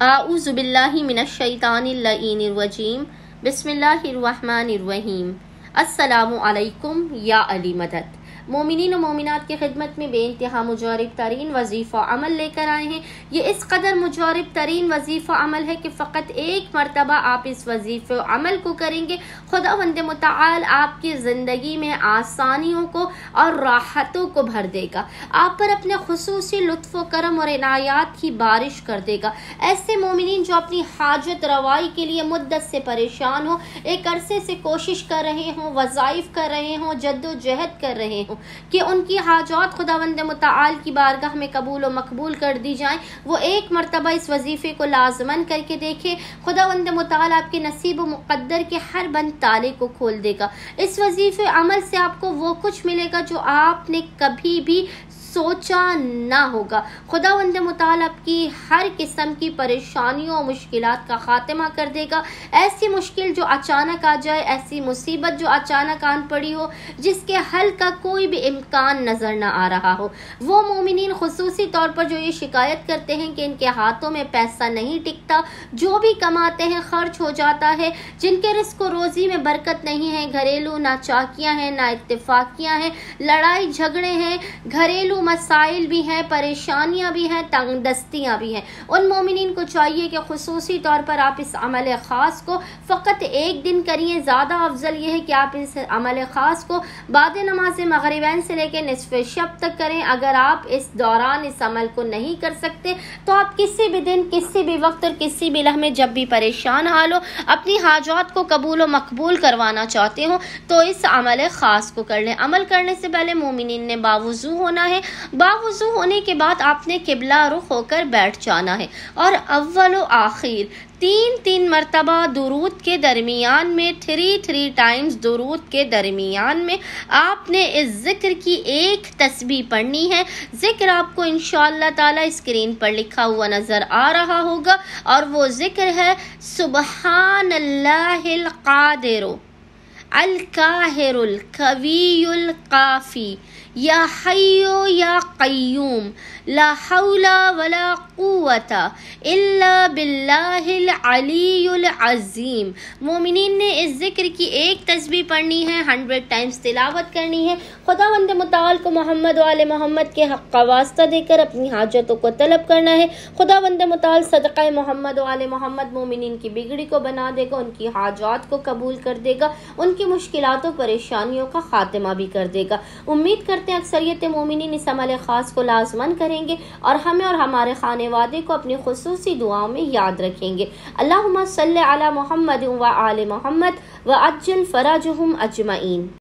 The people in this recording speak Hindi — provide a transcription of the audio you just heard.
आऊज़ु बिल्लाहि मिनश्शैतानिर रजीम। बिस्मिल्लाहिर्रहमानिर्रहीम। अस्सलामु अलैकुम या अली मदद। मोमिनीन व मोमिनात की खिदमत में बेइंतहा मुजारिब तरीन वजीफ़ा अमल लेकर आए हैं। ये इस कदर मुजारिब तरीन वजीफ़ा अमल है कि फ़कत एक मरतबा आप इस वजीफ़े अमल को करेंगे, खुदावंद मुतआल आपकी ज़िंदगी में आसानियों को और राहतों को भर देगा। आप पर अपने खुसूसी लुत्फ़ व करम और इनायात की बारिश कर देगा। ऐसे मोमिनीन जो अपनी हाजत रवाई के लिए मुद्दत से परेशान हो, एक अरसे से कोशिश कर रहे हों, वज़ाइफ कर रहे हों, जद्दोजहद कर रहे हों कि उनकी हाजात खुदावंद मुतआल की बारगाह में कबूल व मकबूल कर दी जाएं, वो एक मरतबा इस वजीफे को लाजमन करके देखें। खुदावंद मुतआल आपके नसीब व मुक़द्दर के हर बंद ताले को खोल देगा। इस वजीफे अमल से आपको वो कुछ मिलेगा जो आपने कभी भी सोचा ना होगा। खुदावंद मुतआल आपकी हर किस्म की परेशानियों और मुश्किलात का खात्मा कर देगा। ऐसी मुश्किल जो अचानक आ जाए, ऐसी मुसीबत जो अचानक आन पड़ी हो, जिसके हल का कोई भी इम्कान नज़र ना आ रहा हो, वो मोमिनीन खुसूसी तौर पर जो ये शिकायत करते हैं कि इनके हाथों में पैसा नहीं टिकता, जो भी कमाते हैं खर्च हो जाता है, जिनके रिस्क व रोज़ी में बरकत नहीं है, घरेलू नाचाकियाँ हैं, ना इत्तेफाकियाँ हैं, लड़ाई झगड़े हैं, घरेलू मसाइल भी हैं, परेशानियां भी हैं, तंगदस्तियां भी हैं, उन मोमिनीन को चाहिए कि खुसूसी तौर पर आप इस अमल ख़ास को फ़कत एक दिन करिए। ज़्यादा अफजल ये है कि आप इस अमल ख़ास को बाद नमाज मगरिबैन से लेकर निस्फ़ शब तक करें। अगर आप इस दौरान इस अमल को नहीं कर सकते तो आप किसी भी दिन, किसी भी वक्त और किसी भी लम्हे जब भी परेशान हाल हो, अपनी हाजात को कबूल व मकबूल करवाना चाहते हो तो इस अमल ख़ास को कर लें। अमल करने से पहले मोमिनीन ने बावुज़ू होना है। बावुज़ू होने के बाद आपने किबला रुख होकर बैठ जाना है और अव्वल व आखिर तीन मरतबा दुरूद के दरमियान में, थ्री टाइम्स दुरूद के दरमियान में आपने इस जिक्र की एक तस्बीह पढ़नी है। जिक्र आपको इंशाअल्लाह ताला स्क्रीन पर लिखा हुआ नजर आ रहा होगा और वो जिक्र है सुबहानल्लाहिल कादिरु अल काहिरुल कवियुल काफी या हय्यु या क़य्यूम ला हौला वला कुव्वता इल्ला बिल्लाहिल अलीयुल अज़ीम। मोमिनीन ने इस जिक्र की एक तस्बीह पढ़नी है, 100 टाइम्स तिलावत करनी है। खुदावंद मुतआल को मोहम्मद व आले मोहम्मद के हक़ का वास्ता देकर अपनी हाजतों को तलब करना है। खुदावंद मुतआल सदक़ा मोहम्मद व आले मोहम्मद मोमिनीन की बिगड़ी को बना देगा, उनकी हाजात को कबूल कर देगा, उनकी मुश्किलातों परेशानियों का खात्मा भी कर देगा। उम्मीद करते हैं अक्सरियत मोमिनीन इस अमल ख़ास को लाज़मन करेंगे और हमें और हमारे खानेवादे को अपनी खुसूसी दुआओं में याद रखेंगे। अल्लाहुम्मा सल्लि अला मुहम्मद व आले मोहम्मद व अज्जिल फरजहुम अजमईन।